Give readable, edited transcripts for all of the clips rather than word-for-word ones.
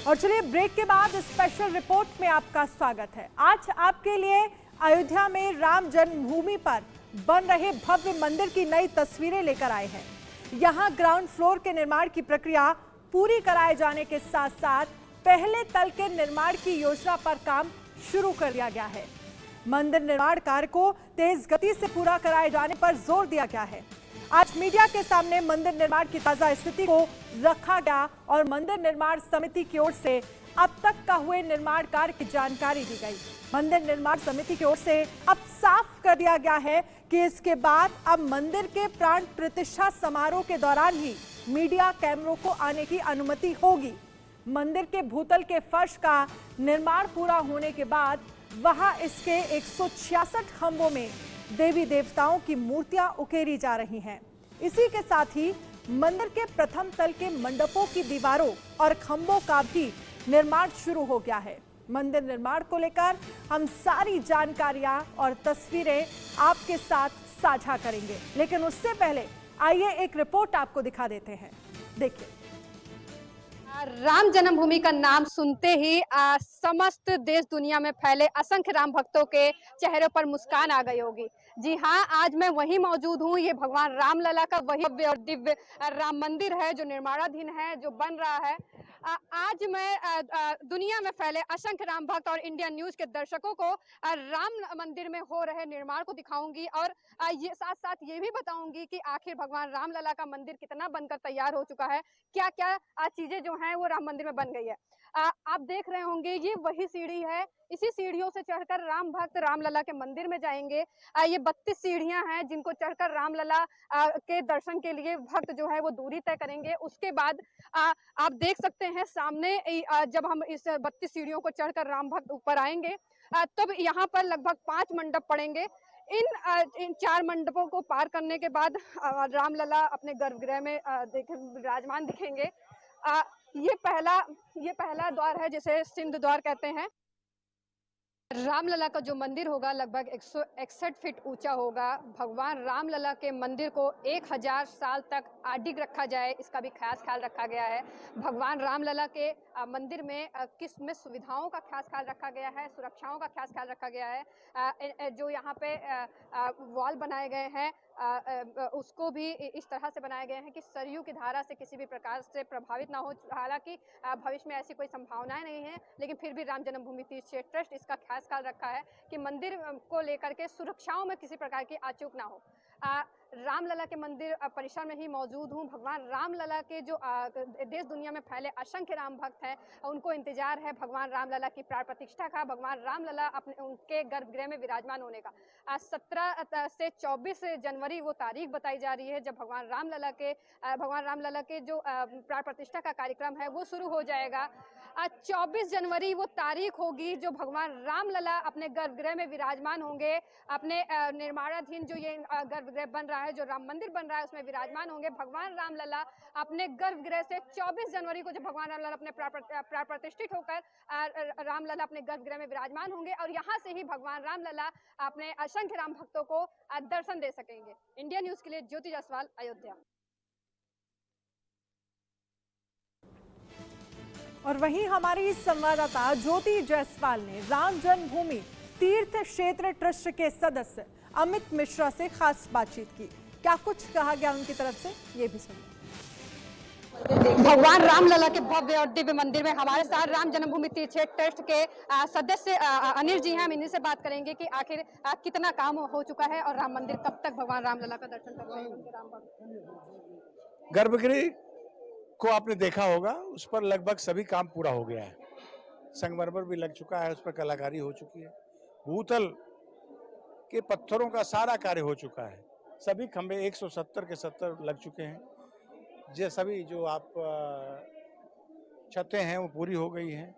और चलिए ब्रेक के बाद स्पेशल रिपोर्ट में आपका स्वागत है। आज आपके लिए अयोध्या में राम जन्मभूमि पर बन रहे भव्य मंदिर की नई तस्वीरें लेकर आए हैं। यहां ग्राउंड फ्लोर के निर्माण की प्रक्रिया पूरी कराए जाने के साथ साथ पहले तल के निर्माण की योजना पर काम शुरू कर दिया गया है। मंदिर निर्माण कार्य को तेज गति से पूरा कराए जाने पर जोर दिया गया है। आज मीडिया के सामने मंदिर निर्माण की ताजा स्थिति को रखा गया और मंदिर निर्माण समिति की ओर से अब तक का हुए निर्माण कार्य की जानकारी दी गई। मंदिर निर्माण समिति की ओर से अब साफ कर दिया गया है कि इसके बाद अब मंदिर के प्राण प्रतिष्ठा समारोह के दौरान ही मीडिया कैमरों को आने की अनुमति होगी। मंदिर के भूतल के फर्श का निर्माण पूरा होने के बाद वहां इसके 166 खंभों में देवी देवताओं की मूर्तियां उकेरी जा रही हैं। इसी के साथ ही मंदिर के प्रथम तल के मंडपों की दीवारों और खंभों का भी निर्माण शुरू हो गया है। मंदिर निर्माण को लेकर हम सारी जानकारियां और तस्वीरें आपके साथ साझा करेंगे, लेकिन उससे पहले आइए एक रिपोर्ट आपको दिखा देते हैं। देखिए, राम जन्मभूमि का नाम सुनते ही समस्त देश दुनिया में फैले असंख्य राम भक्तों के चेहरे पर मुस्कान आ गई होगी। जी हाँ, आज मैं वहीं मौजूद हूँ। ये भगवान रामलला का वही भव्य और दिव्य राम मंदिर है जो निर्माणाधीन है, जो बन रहा है। आज मैं दुनिया में फैले असंख्य राम भक्त और इंडिया न्यूज के दर्शकों को राम मंदिर में हो रहे निर्माण को दिखाऊंगी और ये साथ साथ ये भी बताऊंगी कि आखिर भगवान रामलला का मंदिर कितना बनकर तैयार हो चुका है, क्या क्या चीजें जो हैं वो राम मंदिर में बन गई है। आप देख रहे होंगे ये वही सीढ़ी है। इसी सीढ़ियों से चढ़कर राम भक्त रामलला के मंदिर में जाएंगे। ये 32 सीढ़ियां हैं जिनको चढ़कर रामलला के दर्शन के लिए भक्त जो है वो दूरी तय करेंगे। उसके बाद आप देख सकते हैं सामने जब हम इस 32 सीढ़ियों को चढ़कर राम भक्त ऊपर आएंगे तब यहाँ पर लगभग 5 मंडप पड़ेंगे। इन 4 मंडपों को पार करने के बाद रामलला अपने गर्भगृह में विराजमान दिखेंगे। ये पहला द्वार है जिसे सिंध द्वार कहते हैं। रामलला का जो मंदिर होगा लगभग 161 फीट ऊंचा होगा। भगवान रामलला के मंदिर को 1000 साल तक अडिग रखा जाए, इसका भी खास ख्याल रखा गया है। भगवान रामलला के मंदिर में किस में सुविधाओं का खास ख्याल रखा गया है, सुरक्षाओं का खास ख्याल रखा गया है। जो यहाँ पे वॉल बनाए गए हैं उसको भी इस तरह से बनाए गए हैं कि सरयू की धारा से किसी भी प्रकार से प्रभावित ना हो। हालांकि भविष्य में ऐसी कोई संभावनाएं नहीं है, लेकिन फिर भी राम जन्मभूमि तीर्थ क्षेत्र ट्रस्ट इसका खास ख्याल रखा है कि मंदिर को लेकर के सुरक्षाओं में किसी प्रकार की अचूक ना हो। रामलला के मंदिर परिसर में ही मौजूद हूँ। भगवान रामलला के जो देश दुनिया में फैले असंख्य राम भक्त हैं उनको इंतजार है भगवान रामलला की प्राण प्रतिष्ठा का, भगवान रामलला अपने उनके गर्भगृह में विराजमान होने का। 17 से 24 जनवरी वो तारीख बताई जा रही है जब भगवान रामलला के जो प्राण प्रतिष्ठा का कार्यक्रम है वो शुरू हो जाएगा। 24 जनवरी वो तारीख होगी जो भगवान रामलला अपने गर्भगृह में विराजमान होंगे। अपने निर्माणाधीन जो ये गर्भगृह बन रहा है, जो राम मंदिर बन रहा है, उसमें विराजमान होंगे भगवान रामलला अपने गर्भगृह से। 24 जनवरी को जब भगवान रामलला अपने प्राण प्रतिष्ठित होकर रामलला अपने गर्भगृह में विराजमान होंगे और यहाँ से ही भगवान रामलला अपने असंख्य राम भक्तों को दर्शन दे सकेंगे। इंडिया न्यूज के लिए ज्योति जायसवाल, अयोध्या। और वहीं हमारी संवाददाता ज्योति जायसवाल ने राम जन्मभूमि तीर्थ क्षेत्र ट्रस्ट के सदस्य अमित मिश्रा से खास बातचीत की। क्या कुछ कहा गया उनकी तरफ से, ये भी सुनिए। भगवान रामलला के भव्य और दिव्य मंदिर में हमारे साथ राम जन्मभूमि तीर्थ क्षेत्र ट्रस्ट के सदस्य अनिल जी हैं। हम इन्हीं से बात करेंगे कि आखिर कितना काम हो चुका है और राम मंदिर कब तक भगवान रामलला का दर्शन कर पाएंगे। गर्भगृह को आपने देखा होगा, उस पर लगभग सभी काम पूरा हो गया है। संगमरमर भी लग चुका है, उस पर कलाकारी हो चुकी है। भूतल के पत्थरों का सारा कार्य हो चुका है। सभी खंभे 170 के 70 लग चुके हैं। जो सभी जो आप छतें हैं वो पूरी हो गई हैं।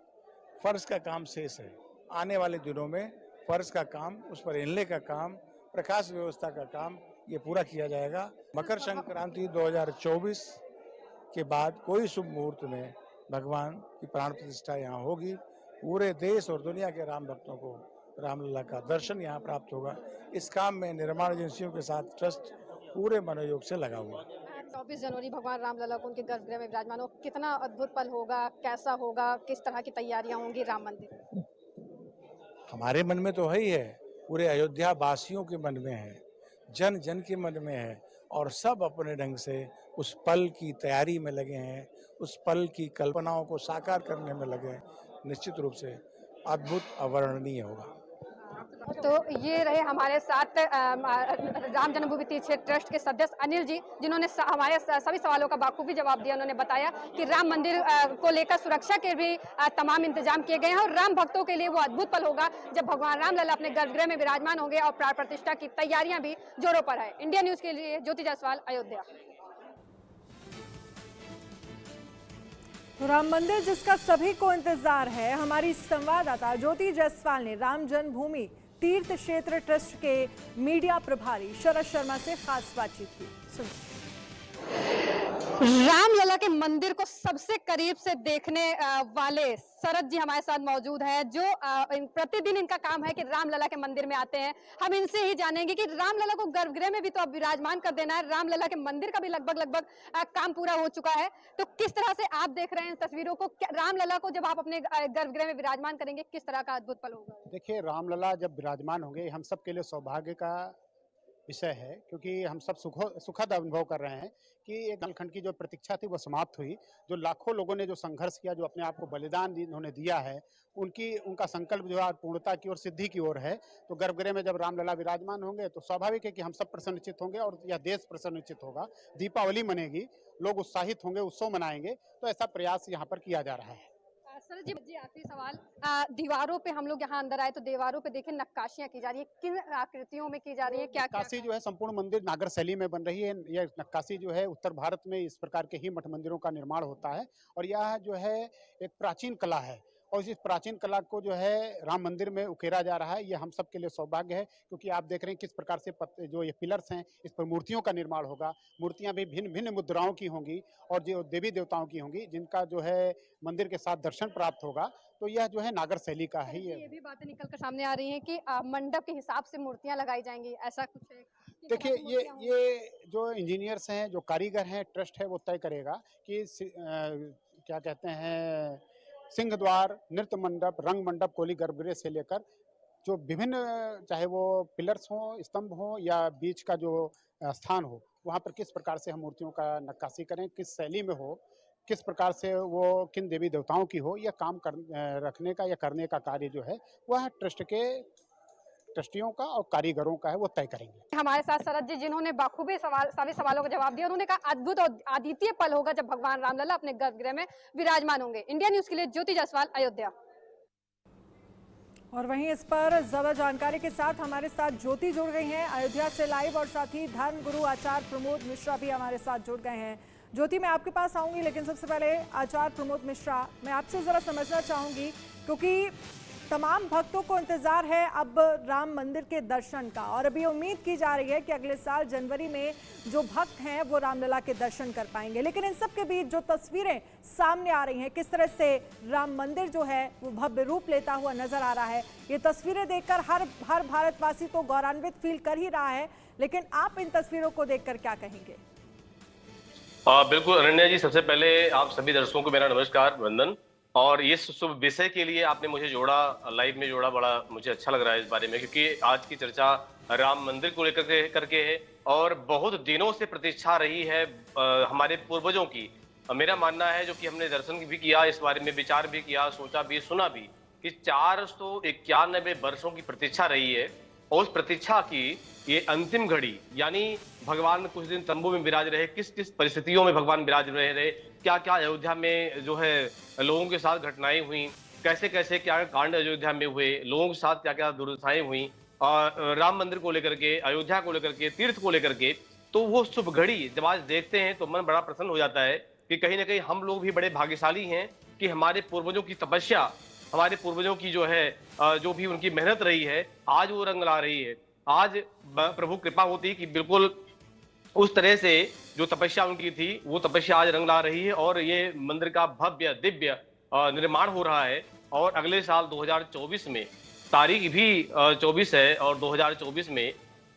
फर्श का काम शेष है। आने वाले दिनों में फर्श का काम, उस पर इनले का काम, प्रकाश व्यवस्था का काम ये पूरा किया जाएगा। मकर संक्रांति 2024 के बाद कोई शुभ मुहूर्त में भगवान की प्राण प्रतिष्ठा यहाँ होगी। पूरे देश और दुनिया के राम भक्तों को रामलला का दर्शन यहाँ प्राप्त होगा। इस काम में निर्माण एजेंसियों के साथ ट्रस्ट पूरे मनोयोग से लगा हुआ है। 24 जनवरी भगवान रामलला को उनके गर्भगृह में विराजमान हो, कितना अद्भुत पल होगा, कैसा होगा, किस तरह की तैयारियां होंगी राम मंदिर? हमारे मन में तो है ही है, पूरे अयोध्या वासियों के मन में है, जन जन के मन में है, और सब अपने ढंग से उस पल की तैयारी में लगे हैं, उस पल की कल्पनाओं को साकार करने में लगे हैं। निश्चित रूप से अद्भुत अवर्णनीय होगा। तो ये रहे हमारे साथ राम जन्मभूमि तीर्थ क्षेत्र ट्रस्ट के सदस्य अनिल जी, जिन्होंने हमारे सभी सवालों का बाखूबी जवाब दिया। उन्होंने बताया कि राम मंदिर को लेकर सुरक्षा के भी तमाम इंतजाम किए गए हैं और राम भक्तों के लिए वो अद्भुत पल होगा जब भगवान रामलला अपने गर्भगृह में विराजमान होंगे और प्राण प्रतिष्ठा की तैयारियां भी जोरों पर है। इंडिया न्यूज के लिए ज्योति जायसवाल, अयोध्या। तो राम मंदिर जिसका सभी को इंतजार है, हमारी संवाददाता ज्योति जायसवाल ने राम जन्मभूमि तीर्थ क्षेत्र ट्रस्ट के मीडिया प्रभारी शरद शर्मा से खास बातचीत की। सुनिए। रामलला के मंदिर को सबसे करीब से देखने वाले शरद जी हमारे साथ मौजूद हैं, जो प्रतिदिन इनका काम है कि रामलला के मंदिर में आते हैं। हम इनसे ही जानेंगे कि रामलला को गर्भगृह में भी तो अब विराजमान कर देना है, रामलला के मंदिर का भी लगभग काम पूरा हो चुका है, तो किस तरह से आप देख रहे हैं इन तस्वीरों को? रामलला को जब आप अपने गर्भगृह में विराजमान करेंगे, किस तरह का अद्भुत पल होगा? देखिए, रामलला जब विराजमान होंगे, हम सब के लिए सौभाग्य का विषय है, क्योंकि हम सब सुखद अनुभव कर रहे हैं कि एक कालखंड की जो प्रतीक्षा थी वो समाप्त हुई। जो लाखों लोगों ने जो संघर्ष किया, जो अपने आप को बलिदान उन्होंने दिया है, उनका संकल्प जो है पूर्णता की ओर, सिद्धि की ओर है। तो गर्भगृह में जब रामलला विराजमान होंगे तो स्वाभाविक है कि हम सब प्रसन्नचित्त होंगे और यह देश प्रसन्नचित्त होगा। दीपावली मनेगी, लोग उत्साहित होंगे, उत्सव मनाएंगे, तो ऐसा प्रयास यहाँ पर किया जा रहा है। सर जी, आखिरी सवाल, दीवारों पे हम लोग यहाँ अंदर आए तो दीवारों पे देखें नक्काशियां की जा रही है, किन आकृतियों में की जा रही है? क्या नक्काशी जो है संपूर्ण मंदिर नागर शैली में बन रही है। यह नक्काशी जो है उत्तर भारत में इस प्रकार के ही मठ मंदिरों का निर्माण होता है और यह जो है एक प्राचीन कला है और इस प्राचीन कला को जो है राम मंदिर में उकेरा जा रहा है। ये हम सब के लिए सौभाग्य है, क्योंकि आप देख रहे हैं किस प्रकार से जो ये पिलर्स हैं, इस पर मूर्तियों का निर्माण होगा। मूर्तियां भी भिन्न भिन्न मुद्राओं की होंगी और जो देवी देवताओं की होंगी, जिनका जो है मंदिर के साथ दर्शन प्राप्त होगा। तो यह जो है नागर शैली का है। ये भी बातें निकल कर सामने आ रही हैं कि मंडप के हिसाब से मूर्तियां लगाई जाएंगी, ऐसा कुछ है? देखिए, ये जो इंजीनियर्स हैं, जो कारीगर हैं, ट्रस्ट है, वो तय करेगा कि क्या कहते हैं, सिंह द्वार, नृत्य मंडप, रंग मंडप, कोली गर्भगृह से लेकर जो विभिन्न, चाहे वो पिलर्स हों, स्तंभ हों या बीच का जो स्थान हो, वहाँ पर किस प्रकार से हम मूर्तियों का नक्काशी करें, किस शैली में हो, किस प्रकार से वो किन देवी देवताओं की हो, यह काम रखने का या करने का कार्य जो है वह ट्रस्ट के ट्रस्टियों का और कारीगरों का है, वो तय करेंगे। हमारे साथ शरद जी, जिन्होंने बाखूबी सभी सवालों का जवाब दिया, उन्होंने कहा अद्भुत और अद्वितीय पल होगा जब भगवान रामलला अपने गर्भगृह में विराजमान होंगे। इंडिया न्यूज के लिए ज्योति जायसवाल, अयोध्या। और वहीं इस पर ज्यादा जानकारी के साथ हमारे साथ ज्योति जुड़ गई हैं अयोध्या से लाइव, और साथ ही धर्मगुरु आचार्य प्रमोद मिश्रा भी हमारे साथ जुड़ गए हैं। ज्योति, मैं आपके पास आऊंगी, लेकिन सबसे पहले आचार्य प्रमोद मिश्रा, मैं आपसे जरा समझना चाहूंगी, क्योंकि तमाम भक्तों को इंतजार है अब राम मंदिर के दर्शन का, और अभी उम्मीद की जा रही है कि अगले साल जनवरी में जो भक्त हैं वो रामलला के दर्शन कर पाएंगे। लेकिन इन सब के बीच जो तस्वीरें सामने आ रही हैं, किस तरह से राम मंदिर जो है वो भव्य रूप लेता हुआ नजर आ रहा है, ये तस्वीरें देखकर हर भारतवासी तो गौरवान्वित फील कर ही रहा है, लेकिन आप इन तस्वीरों को देखकर क्या कहेंगे? बिल्कुल अनन्या जी, सबसे पहले आप सभी दर्शकों को मेरा नमस्कार, वंदन। और ये शुभ विषय के लिए आपने मुझे जोड़ा, लाइव में जोड़ा, बड़ा मुझे अच्छा लग रहा है इस बारे में, क्योंकि आज की चर्चा राम मंदिर को लेकर करके है और बहुत दिनों से प्रतीक्षा रही है हमारे पूर्वजों की। मेरा मानना है, जो कि हमने दर्शन भी किया, इस बारे में विचार भी किया, सोचा भी, सुना भी, कि 491 वर्षों की प्रतीक्षा रही है और उस प्रतीक्षा की ये अंतिम घड़ी, यानी भगवान कुछ दिन तंबू में विराज रहे, किस किस परिस्थितियों में भगवान विराज रहे, क्या क्या अयोध्या में जो है लोगों के साथ घटनाएं हुई, कैसे कैसे क्या कांड अयोध्या में हुए, लोगों के साथ क्या क्या दुर्दशाएं हुई, और राम मंदिर को लेकर के, अयोध्या को लेकर के, तीर्थ को लेकर के, तो वो शुभ घड़ी जब आज देखते हैं तो मन बड़ा प्रसन्न हो जाता है कि कहीं ना कहीं हम लोग भी बड़े भाग्यशाली हैं कि हमारे पूर्वजों की तपस्या, हमारे पूर्वजों की जो है जो भी उनकी मेहनत रही है, आज वो रंग ला रही है। आज प्रभु कृपा होती कि बिल्कुल उस तरह से जो तपस्या उनकी थी, वो तपस्या आज रंग ला रही है और ये मंदिर का भव्य दिव्य निर्माण हो रहा है। और अगले साल 2024 में, तारीख भी 24 है, और 2024 में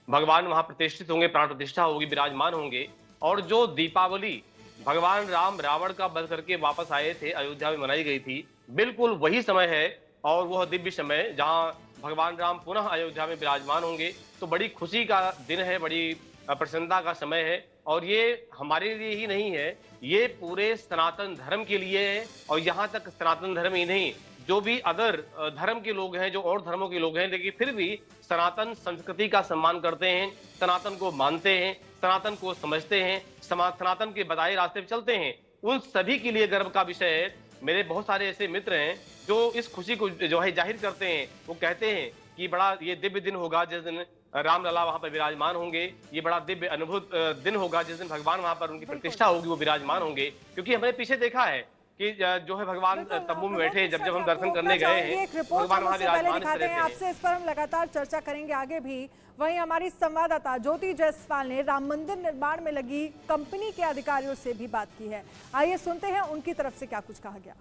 भगवान वहां प्रतिष्ठित होंगे, प्राण प्रतिष्ठा होगी, विराजमान होंगे। और जो दीपावली भगवान राम रावण का वध करके वापस आए थे, अयोध्या में मनाई गई थी, बिल्कुल वही समय है और वह दिव्य समय जहां भगवान राम पुनः अयोध्या में विराजमान होंगे। तो बड़ी खुशी का दिन है, बड़ी प्रसन्नता का समय है और ये हमारे लिए ही नहीं है, ये पूरे सनातन धर्म के लिए है। और यहाँ तक सनातन धर्म ही नहीं, जो भी अदर धर्म के लोग हैं, जो और धर्मों के लोग हैं, लेकिन फिर भी सनातन संस्कृति का सम्मान करते हैं, सनातन को मानते हैं, सनातन को समझते हैं, सनातन के बताए रास्ते पर चलते हैं, उन सभी के लिए गर्व का विषय है। मेरे बहुत सारे ऐसे मित्र हैं जो इस खुशी को जो है जाहिर करते हैं। वो कहते हैं कि बड़ा ये दिव्य दिन होगा जिस दिन रामलला वहां पर विराजमान होंगे, ये बड़ा दिव्य अनुभूत दिन होगा जिस दिन भगवान वहां पर उनकी प्रतिष्ठा होगी, वो विराजमान होंगे। क्योंकि हमने पीछे देखा है कि जो है भगवान तंबू में बैठे, जब हम दर्शन करने गए हैं, भगवान वहां विराजमान रहते हैं। आपसे इस पर हम लगातार चर्चा करेंगे आगे भी। वहीं हमारी संवाददाता ज्योति जायसवाल ने राम मंदिर निर्माण में लगी कंपनी के अधिकारियों से भी बात की है। आइए सुनते हैं उनकी तरफ से क्या कुछ कहा गया।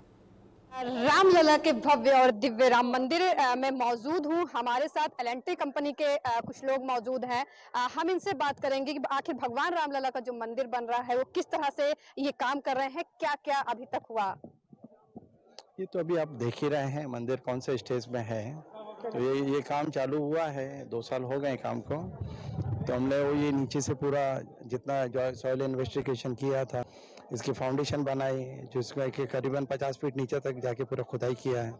रामलला के भव्य और दिव्य राम मंदिर में मौजूद हूँ। हमारे साथ एल&टी कंपनी के कुछ लोग मौजूद हैं। हम इनसे बात करेंगे कि आखिर भगवान रामलला का जो मंदिर बन रहा है वो किस तरह से ये काम कर रहे हैं, क्या क्या अभी तक हुआ। ये तो अभी आप देख ही रहे हैं मंदिर कौन से स्टेज में है। तो ये काम चालू हुआ है, 2 साल हो गए काम को। तो हमने वो ये नीचे से पूरा जितना जो सॉइल इन्वेस्टिगेशन किया था, इसकी फाउंडेशन बनाई, जिसमें कि करीबन 50 फीट नीचे तक जाके पूरा खुदाई किया है।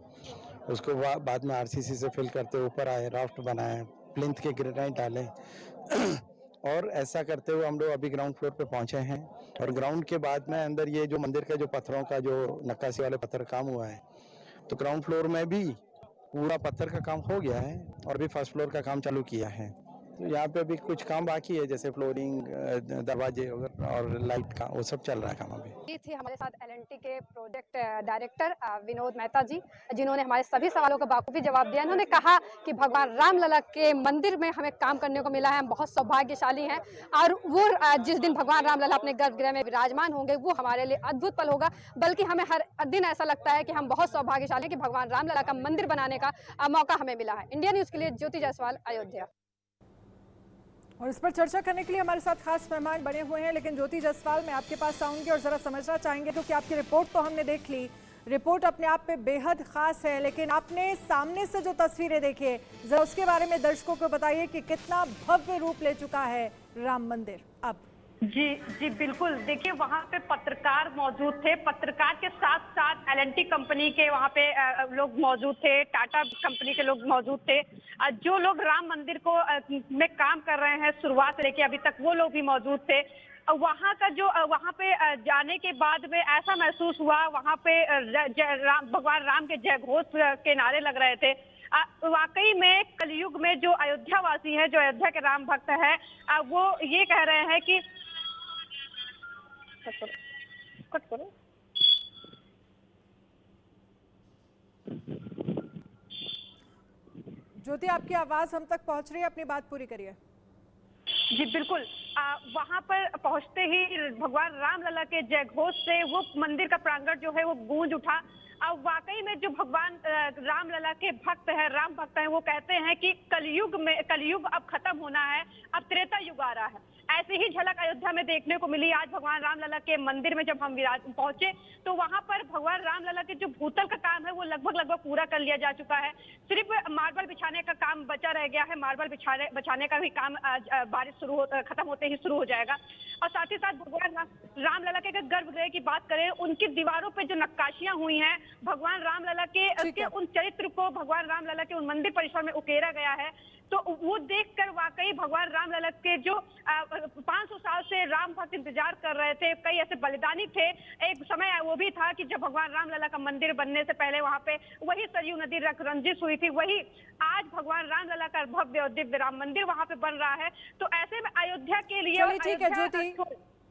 उसको बाद में आरसीसी से फिल करते ऊपर आए, राफ्ट बनाए, प्लिंथ के ग्रेनाइट डाले और ऐसा करते हुए हम लोग अभी ग्राउंड फ्लोर पे पहुंचे हैं। और ग्राउंड के बाद में अंदर ये जो मंदिर का जो पत्थरों का जो नक्काशी वाले पत्थर काम हुआ है, तो ग्राउंड फ्लोर में भी पूरा पत्थर का काम हो गया है और भी फर्स्ट फ्लोर का काम चालू किया है। तो यहाँ पे अभी कुछ काम बाकी है, जैसे फ्लोरिंग, दरवाजे और लाइट का, वो सब चल रहा है काम अभी। ये थे हमारे साथ एल&टी के प्रोजेक्ट डायरेक्टर विनोद मेहता जी, जिन्होंने हमारे सभी सवालों का बाखूबी जवाब दिया। उन्होंने कहा कि भगवान रामलला के मंदिर में हमें काम करने को मिला है, हम बहुत सौभाग्यशाली हैं और वो जिस दिन भगवान रामलला अपने गर्भगृह में विराजमान होंगे वो हमारे लिए अद्भुत पल होगा। बल्कि हमें हर दिन ऐसा लगता है कि हम बहुत सौभाग्यशाली हैं कि भगवान रामलला का मंदिर बनाने का मौका हमें मिला है। इंडिया न्यूज के लिए ज्योति जायसवाल, अयोध्या। और इस पर चर्चा करने के लिए हमारे साथ खास मेहमान बने हुए हैं। लेकिन ज्योति जायसवाल, मैं आपके पास आऊंगी और जरा समझना चाहेंगे, क्योंकि आपकी रिपोर्ट तो हमने देख ली, रिपोर्ट अपने आप पे बेहद खास है, लेकिन आपने सामने से जो तस्वीरें देखी है, जरा उसके बारे में दर्शकों को बताइए कि कितना भव्य रूप ले चुका है राम मंदिर अब। जी बिल्कुल। देखिए, वहाँ पे पत्रकार मौजूद थे, पत्रकार के साथ साथ एल&टी कंपनी के वहाँ पे लोग मौजूद थे, टाटा कंपनी के लोग मौजूद थे। जो लोग राम मंदिर को में काम कर रहे हैं शुरुआत से लेके अभी तक, वो लोग भी मौजूद थे। वहाँ का जो वहाँ पे जाने के बाद में ऐसा महसूस हुआ, वहाँ पे भगवान राम के जय घोष के नारे लग रहे थे। वाकई में कलयुग में जो अयोध्या वासी है, जो अयोध्या के राम भक्त है, वो ये कह रहे हैं कि कट करो। ज्योति, आपकी आवाज हम तक पहुंच रही है, अपनी बात पूरी करिए। जी बिल्कुल। वहां पर पहुंचते ही भगवान रामलला के जय घोष से वो मंदिर का प्रांगण जो है वो गूंज उठा। अब वाकई में जो भगवान रामलला के भक्त है, राम भक्त हैं, वो कहते हैं कि कलयुग अब खत्म होना है, अब त्रेता युग आ रहा है। ऐसी ही झलक अयोध्या में देखने को मिली। आज भगवान रामलला के मंदिर में जब हम पहुंचे तो वहां पर भगवान रामलला के जो भूतल का काम है वो लगभग पूरा कर लिया जा चुका है। सिर्फ मार्बल बिछाने का काम बचा रह गया है। मार्बल बिछाने का भी काम बारिश खत्म होते ही शुरू हो जाएगा। और साथ ही साथ भगवान रामलला के गर्भगृह की बात करें, उनकी दीवारों पे जो नक्काशियां हुई हैं, भगवान रामलला के उन चरित्र को भगवान रामलला के उन मंदिर परिसर में उकेरा गया है। तो वो देखकर वाकई भगवान रामलला के जो 500 साल से राम भक्त इंतजार कर रहे थे, कई ऐसे बलिदानी थे। एक समय वो भी था कि जब भगवान रामलला का मंदिर बनने से पहले वहां पे वही सरयू नदी रंजिश हुई थी, वही आज भगवान रामलला का भव्य और दिव्य राम मंदिर वहां पे बन रहा है। तो ऐसे में अयोध्या के लिए ठीक है ज्योति,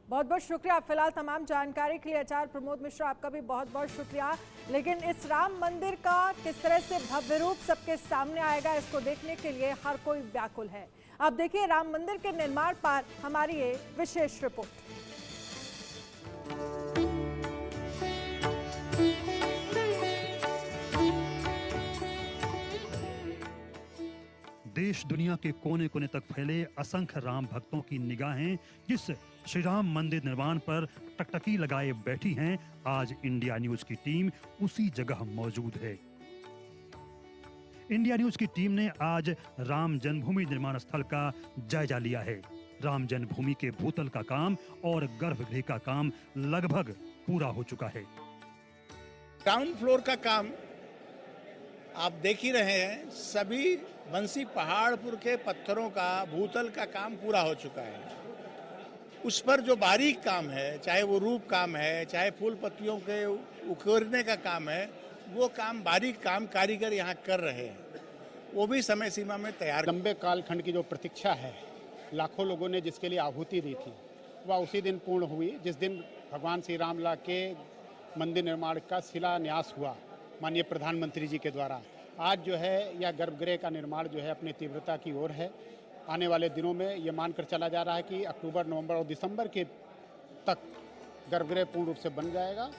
बहुत बहुत शुक्रिया फिलहाल तमाम जानकारी के लिए। आचार्य प्रमोद मिश्रा, आपका भी बहुत बहुत शुक्रिया। लेकिन इस राम मंदिर का किस तरह से भव्य रूप सबके सामने आएगा, इसको देखने के लिए हर कोई व्याकुल है। अब देखिए राम मंदिर के निर्माण पर हमारी ये विशेष रिपोर्ट। देश दुनिया के कोने कोने तक फैले असंख्य राम भक्तों की निगाहें जिस श्री राम मंदिर निर्माण पर टकटकी लगाए बैठी हैं, आज इंडिया न्यूज की टीम उसी जगह मौजूद है। इंडिया न्यूज की टीम ने आज राम जन्मभूमि निर्माण स्थल का जायजा लिया है। राम जन्मभूमि के भूतल का काम और गर्भगृह का काम लगभग पूरा हो चुका है। ग्राउंड फ्लोर का काम आप देख ही रहे हैं, सभी बंसी पहाड़पुर के पत्थरों का भूतल का काम पूरा हो चुका है। उस पर जो बारीक काम है, चाहे वो रूप काम है, चाहे फूल पत्तियों के उकेरने का काम है, वो काम बारीक काम कारीगर यहाँ कर रहे हैं, वो भी समय सीमा में तैयार। लंबे कालखंड की जो प्रतीक्षा है, लाखों लोगों ने जिसके लिए आहुति दी थी, वह उसी दिन पूर्ण हुई जिस दिन भगवान श्री रामलला के मंदिर निर्माण का शिलान्यास हुआ माननीय प्रधानमंत्री जी के द्वारा। आज जो है यह गर्भगृह का निर्माण जो है अपनी तीव्रता की ओर है। आने वाले दिनों में ये मानकर चला जा रहा है कि अक्टूबर, नवंबर और दिसंबर के तक गर्भगृह पूर्ण रूप से बन जाएगा।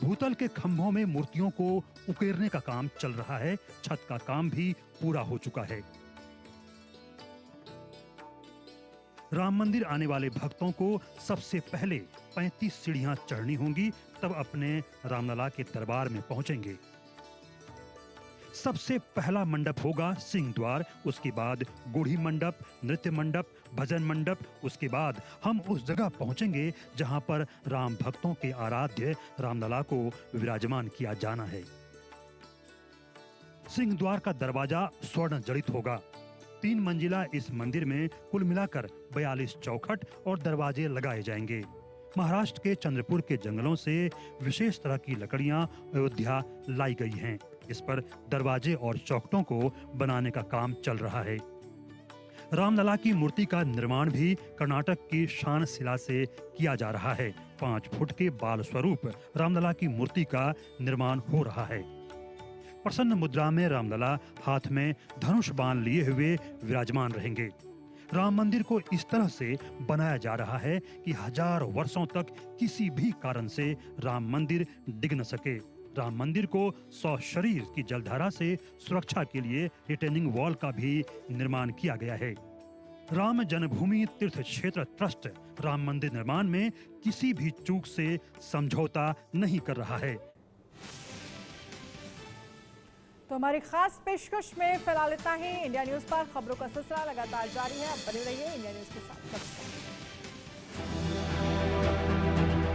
भूतल के खंभों में मूर्तियों को उकेरने का काम चल रहा है। छत का काम भी पूरा हो चुका है। राम मंदिर आने वाले भक्तों को सबसे पहले 35 सीढ़ियां चढ़नी होंगी, तब अपने रामलला के दरबार में पहुंचेंगे। सबसे पहला मंडप होगा सिंह द्वार, उसके बाद गुढ़ी मंडप, नृत्य मंडप, भजन मंडप। उसके बाद हम उस जगह पहुंचेंगे जहां पर राम भक्तों के आराध्य रामलला को विराजमान किया जाना है। सिंह द्वार का दरवाजा स्वर्ण जड़ित होगा। 3 मंजिला इस मंदिर में कुल मिलाकर 42 चौखट और दरवाजे लगाए जाएंगे। महाराष्ट्र के चंद्रपुर के जंगलों से विशेष तरह की लकड़ियां अयोध्या लाई गई हैं। इस पर दरवाजे और चौखटों को बनाने का काम चल रहा है। रामलला की मूर्ति का निर्माण भी कर्नाटक की शान शिला से किया जा रहा है। 5 फुट के बाल स्वरूप रामलला की मूर्ति का निर्माण हो रहा है। प्रसन्न मुद्रा में रामलला हाथ में धनुष बाण लिए हुए विराजमान रहेंगे। राम मंदिर को इस तरह से बनाया जा रहा है कि 1000 वर्षों तक किसी भी कारण से राम मंदिर डिग न सके। राम मंदिर को 100 शरीर की जलधारा से सुरक्षा के लिए रिटेनिंग वॉल का भी निर्माण किया गया है। राम जन्मभूमि तीर्थ क्षेत्र ट्रस्ट राम मंदिर निर्माण में किसी भी चूक से समझौता नहीं कर रहा है। तो हमारी खास पेशकश में फिलहाल इतना ही। इंडिया न्यूज पर खबरों का सिलसिला लगातार जारी है। आप बने रहिए इंडिया न्यूज के साथ। नमस्कार।